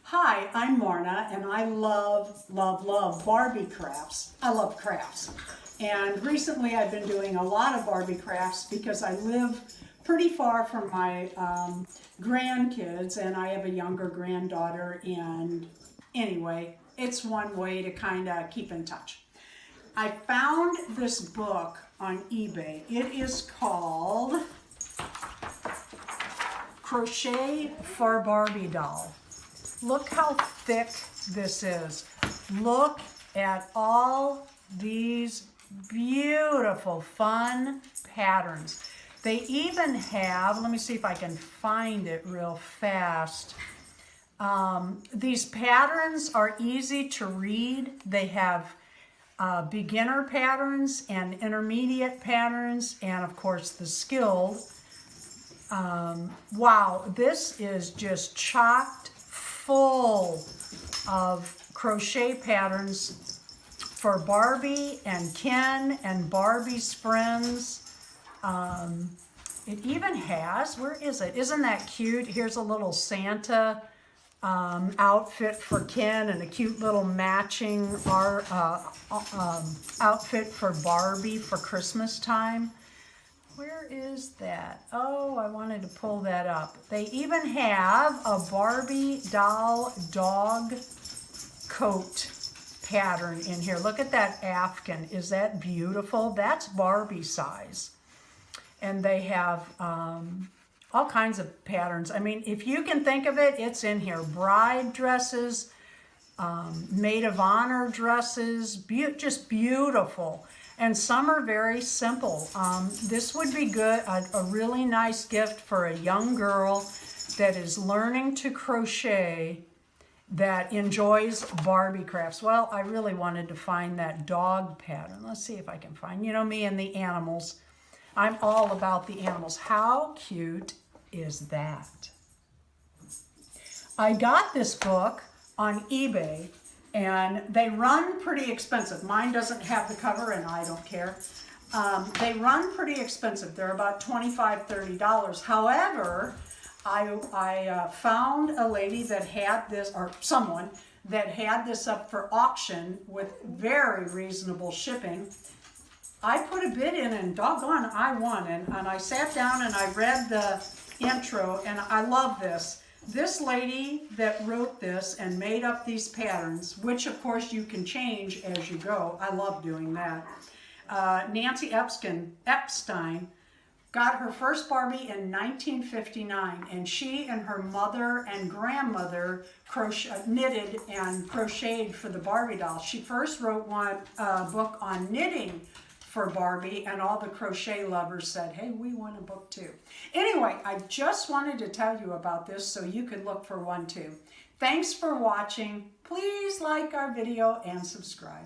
Hi, I'm Marna, and I love Barbie crafts. I love crafts. And recently I've been doing a lot of Barbie crafts because I live pretty far from my grandkids, and I have a younger granddaughter, and anyway, it's one way to kind of keep in touch. I found this book on eBay. It is called Crochet for Barbie Doll. Look how thick this is. Look at all these beautiful, fun patterns. They even have, let me see if I can find it real fast. These patterns are easy to read. They have beginner patterns and intermediate patterns, and of course the skilled. Wow, this is just chocked full of crochet patterns for Barbie and Ken and Barbie's friends. It even has, where is it? Isn't that cute? Here's a little Santa outfit for Ken and a cute little matching outfit for Barbie for Christmas time. Where is that? Oh, I wanted to pull that up. They even have a Barbie doll dog coat pattern in here. Look at that Afghan. Is that beautiful? That's Barbie size. And they have all kinds of patterns. I mean, if you can think of it, it's in here. Bride dresses, maid of honor dresses, just beautiful. And some are very simple. This would be good, a really nice gift for a young girl that is learning to crochet, that enjoys Barbie crafts. Well, I really wanted to find that dog pattern. Let's see if I can find, you know me and the animals. I'm all about the animals. How cute is that? I got this book on eBay, and they run pretty expensive. Mine doesn't have the cover, and I don't care. They run pretty expensive. They're about $25, $30. However, I found a lady that had this, or someone that had this up for auction with very reasonable shipping. I put a bid in, and doggone, I won. And I sat down and I read the intro, and I love this. This lady that wrote this and made up these patterns, which of course you can change as you go. I love doing that. Nancy Epstein got her first Barbie in 1959, and she and her mother and grandmother knitted and crocheted for the Barbie doll. She first wrote a book on knitting for Barbie, and all the crochet lovers said, hey, we want a book too. Anyway, I just wanted to tell you about this so you could look for one too. Thanks for watching. Please like our video and subscribe.